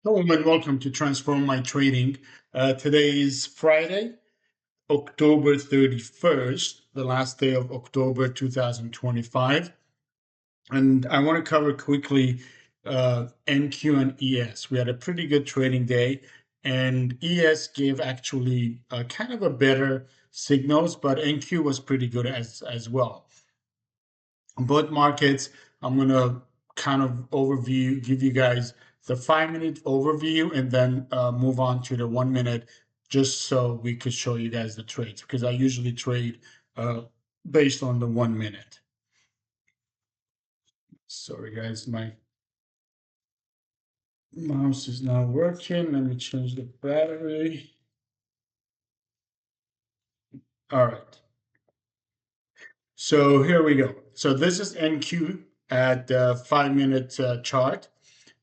Hello and welcome to Transform My Trading. Today is Friday, October 31st, the last day of October 2025. And I want to cover quickly NQ and ES. We had a pretty good trading day, and ES gave actually kind of a better signals, but NQ was pretty good as well. Both markets, I'm going to kind of give you guys the 5 minute overview and then move on to the 1 minute just so we could show you guys the trades because I usually trade uh, based on the 1 minute. Sorry guys, my mouse is not working. Let me change the battery. All right. So here we go. So this is NQ at the 5 minute chart.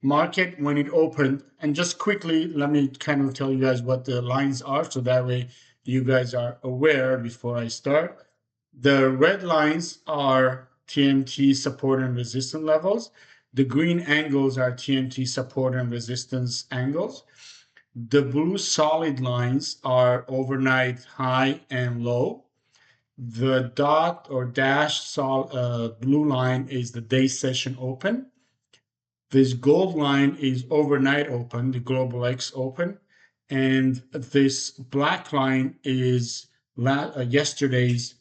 Market when it opened, and just quickly let me kind of tell you guys what the lines are so that way you guys are aware before I start. The red lines are TMT support and resistance levels. The green angles are TMT support and resistance angles. The blue solid lines are overnight high and low. The dot or dash blue line is the day session open. This gold line is overnight open, the Global X open, and this black line is yesterday's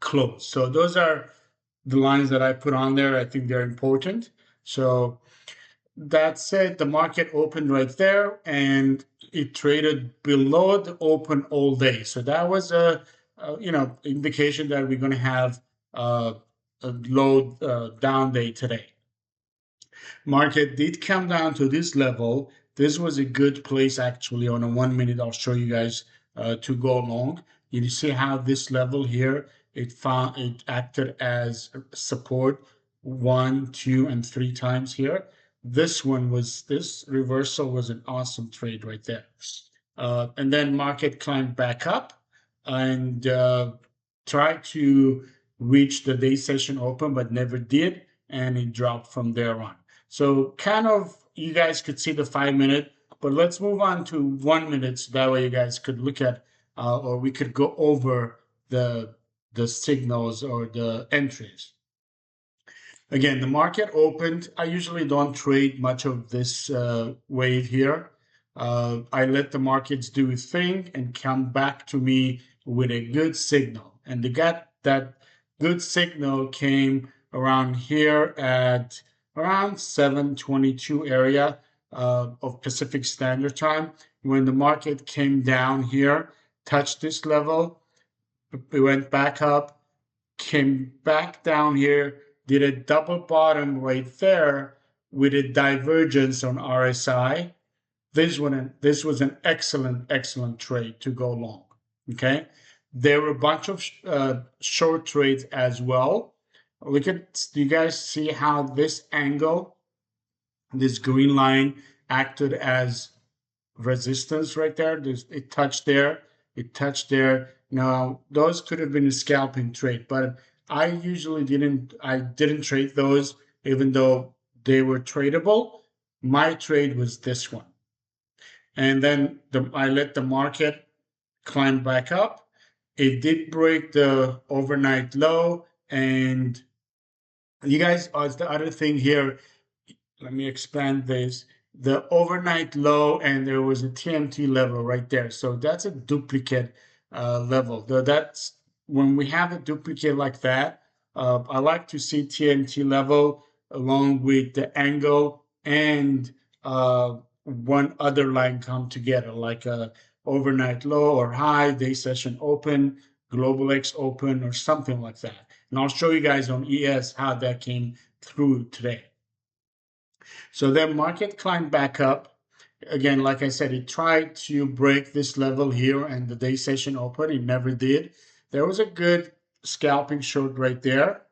close. So those are the lines that I put on there. I think they're important. So that said, the market opened right there and it traded below the open all day. So that was a indication that we're going to have a low down day today. Market did come down to this level. This was a good place actually on a 1 minute. I'll show you guys to go long. You see how this level here, it acted as support 1, 2, and 3 times here. This reversal was an awesome trade right there. And then market climbed back up and tried to reach the day session open, but never did. And it dropped from there on. So kind of you guys could see the 5 minute, but let's move on to 1 minute so that way you guys could look at or we could go over the signals or the entries. Again, the market opened. I usually don't trade much of this wave here. I let the markets do its thing and come back to me with a good signal. And that good signal came around here at around 7:22 area of Pacific Standard Time. When the market came down here, touched this level, it went back up, came back down here, did a double bottom right there with a divergence on RSI. This was an excellent trade to go long. Okay, there were a bunch of short trades as well. Look at, do you guys see how this angle, this green line, acted as resistance right there? It touched there, it touched there. Now those could have been a scalping trade, but I usually didn't trade those, even though they were tradable. My trade was this one, and then I let the market climb back up. It did break the overnight low, and you guys, the other thing here, let me expand this. The overnight low, and there was a TMT level right there. So that's a duplicate level. That's when we have a duplicate like that. I like to see TMT level along with the angle and one other line come together, like a overnight low or high, day session open, global X open, or something like that. And I'll show you guys on ES how that came through today. So then market climbed back up. Again, like I said, it tried to break this level here and the day session open. It never did. There was a good scalping short right there,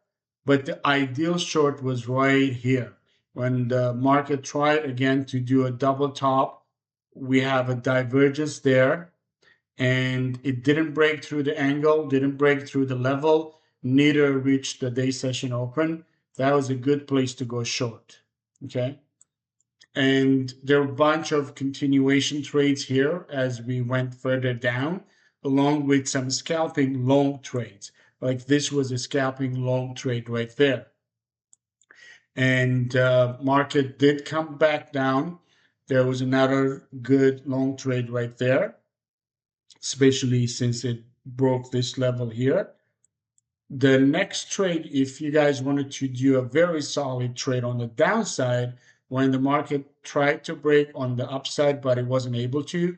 but the ideal short was right here. When the market tried again to do a double top, we have a divergence there, and it didn't break through the angle, didn't break through the level, neither reached the day session open. That was a good place to go short. Okay. And there are a bunch of continuation trades here as we went further down, along with some scalping long trades. Like this was a scalping long trade right there. And market did come back down. There was another good long trade right there, especially since it broke this level here. The next trade, if you guys wanted to do a very solid trade on the downside, when the market tried to break on the upside, but it wasn't able to,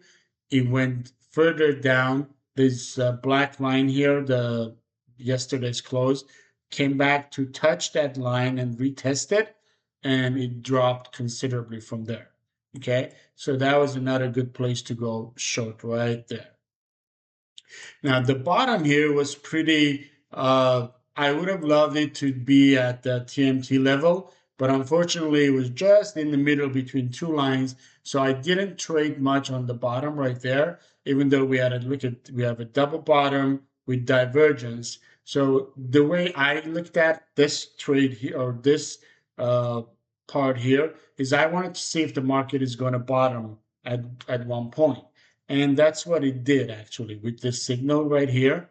it went further down. This black line here, the yesterday's close, came back to touch that line and retest it, and it dropped considerably from there. Okay, so that was another good place to go short right there. Now the bottom here was pretty. I would have loved it to be at the TMT level, but unfortunately it was just in the middle between two lines, so I didn't trade much on the bottom right there. Even though we have a double bottom with divergence. So the way I looked at this trade here or this uh, part here is I wanted to see if the market is going to bottom at one point. And that's what it did actually with this signal right here.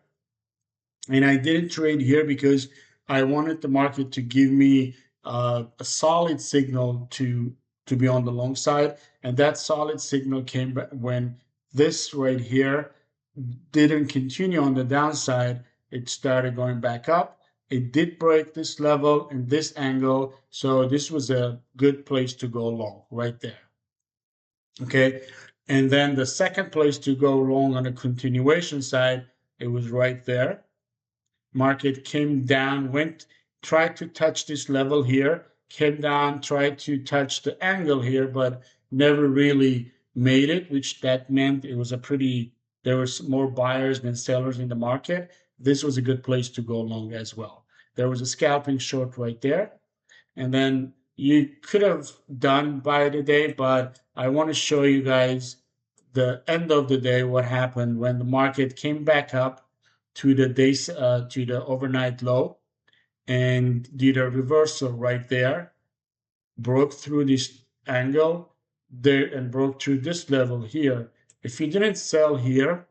And I didn't trade here because I wanted the market to give me a solid signal to be on the long side. And that solid signal came back when this right here didn't continue on the downside. It started going back up. It did break this level and this angle. So this was a good place to go long right there. Okay. And then the second place to go long on the continuation side, it was right there. Market came down, tried to touch this level here, came down, tried to touch the angle here, but never really made it, which that meant it was there was more buyers than sellers in the market. This was a good place to go long as well. There was a scalping short right there. And then you could have done by the day, but I want to show you guys the end of the day, what happened when the market came back up to the overnight low and did a reversal right there, broke through this angle there and broke through this level here. If you didn't sell here,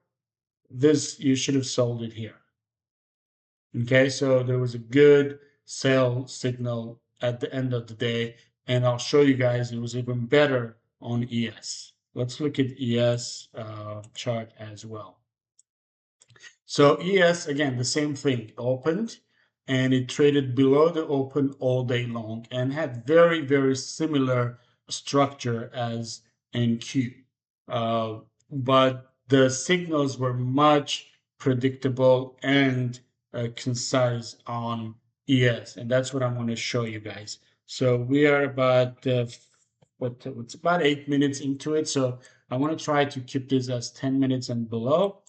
you should have sold it here. Okay, so there was a good sell signal at the end of the day, and I'll show you guys it was even better on ES. Let's look at ES chart as well. So ES, again, the same thing, opened and it traded below the open all day long and had very, very similar structure as NQ. But the signals were much predictable and concise on ES, and that's what I want to show you guys. So we are about it's about 8 minutes into it, so I want to try to keep this as 10 minutes and below.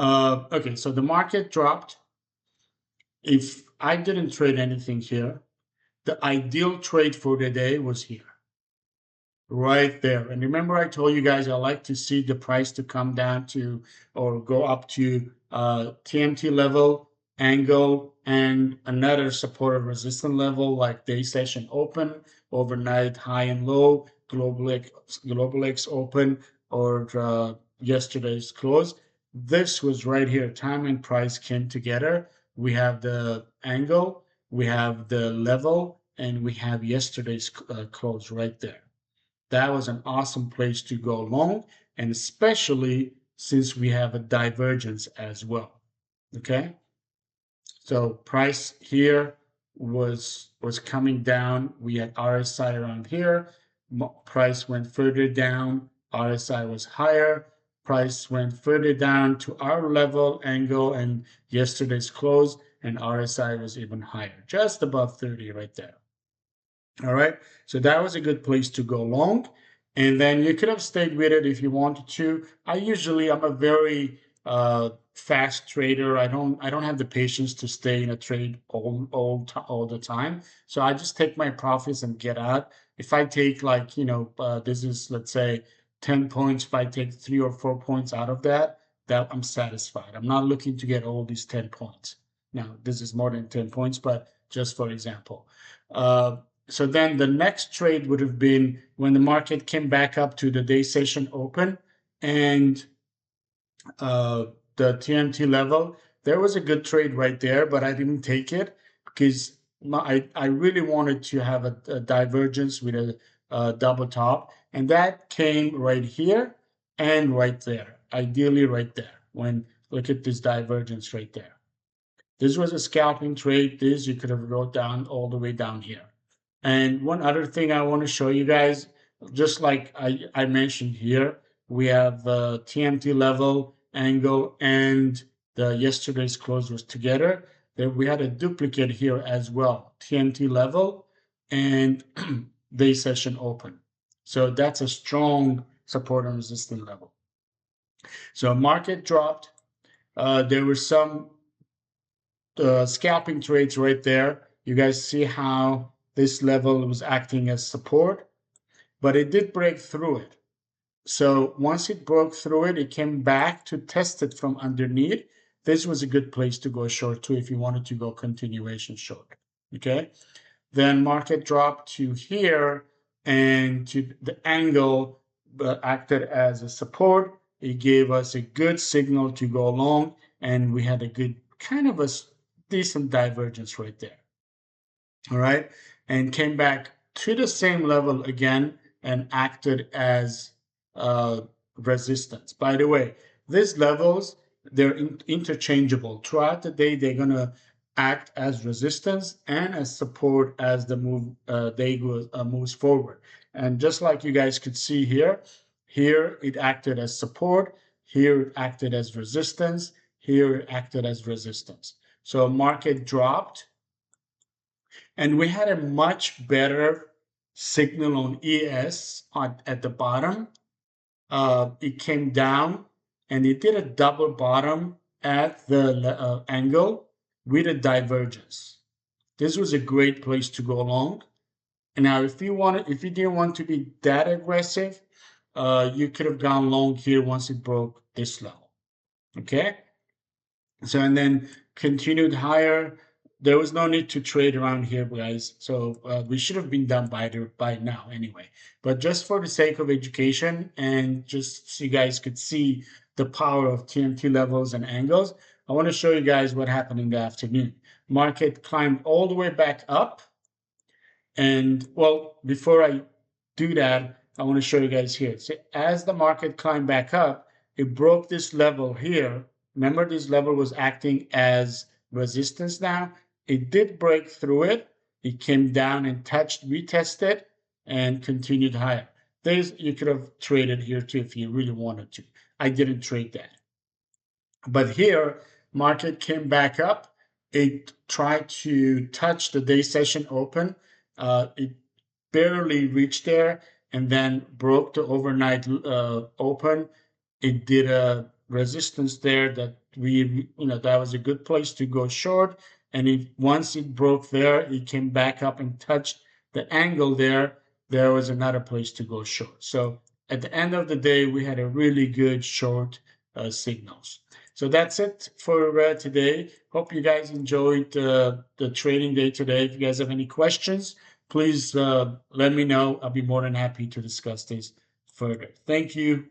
Okay, so the market dropped. If I didn't trade anything here, the ideal trade for the day was here. Right there. And remember I told you guys I like to see the price to come down to or go up to TMT level, angle, and another support or resistance level like day session open, overnight high and low, global X open, or yesterday's close. This was right here. Time and price came together. We have the angle, we have the level, and we have yesterday's close right there. That was an awesome place to go long, and especially since we have a divergence as well. Okay, so price here was coming down. We had RSI around here. Price went further down. RSI was higher. Price went further down to our level angle and yesterday's close, and RSI was even higher, just above 30 right there. All right, so that was a good place to go long. And then you could have stayed with it if you wanted to. I'm a very fast trader. I don't have the patience to stay in a trade all the time. So I just take my profits and get out. If I take this is, let's say, 10 points. If I take 3 or 4 points out of that I'm satisfied. I'm not looking to get all these 10 points. Now, this is more than 10 points, but just for example. So then the next trade would have been when the market came back up to the day session open and the TMT level. There was a good trade right there, but I didn't take it because I really wanted to have a divergence with a double top, and that came right here and right there, ideally right there. When look at this divergence right there. This was a scalping trade. This you could have wrote down all the way down here. And one other thing I want to show you guys, just like I mentioned here, we have TMT level, angle, and the yesterday's close was together. Then we had a duplicate here as well, TMT level and day session open. So that's a strong support and resistance level. So market dropped. There were some scalping trades right there. You guys see how this level was acting as support, but it did break through it. So once it broke through it, it came back to test it from underneath. This was a good place to go short too if you wanted to go continuation short. Okay. Then market dropped to here and to the angle acted as a support. It gave us a good signal to go long, and we had a good kind of a decent divergence right there. All right. And came back to the same level again and acted as resistance. By the way, these levels, they're interchangeable. Throughout the day, they're going to act as resistance and as support as the day moves forward. And just like you guys could see here, here it acted as support, here it acted as resistance, here it acted as resistance. So market dropped, and we had a much better signal on ES at the bottom. It came down and it did a double bottom at the angle with a divergence. This was a great place to go long. And now, if you didn't want to be that aggressive, you could have gone long here once it broke this level. Okay. So, and then continued higher. There was no need to trade around here, guys. So we should have been done by now anyway. But just for the sake of education and just so you guys could see the power of TMT levels and angles, I want to show you guys what happened in the afternoon. Market climbed all the way back up. And well, before I do that, I want to show you guys here. So as the market climbed back up, it broke this level here. Remember, this level was acting as resistance now. It did break through it. It came down and retested, and continued higher. You could have traded here too if you really wanted to. I didn't trade that. But here, market came back up. It tried to touch the day session open. It barely reached there and then broke the overnight open. It did a resistance there that that was a good place to go short. And once it broke there, it came back up and touched the angle there. There was another place to go short. So at the end of the day, we had a really good short signals. So that's it for today. Hope you guys enjoyed the trading day today. If you guys have any questions, please let me know. I'll be more than happy to discuss this further. Thank you.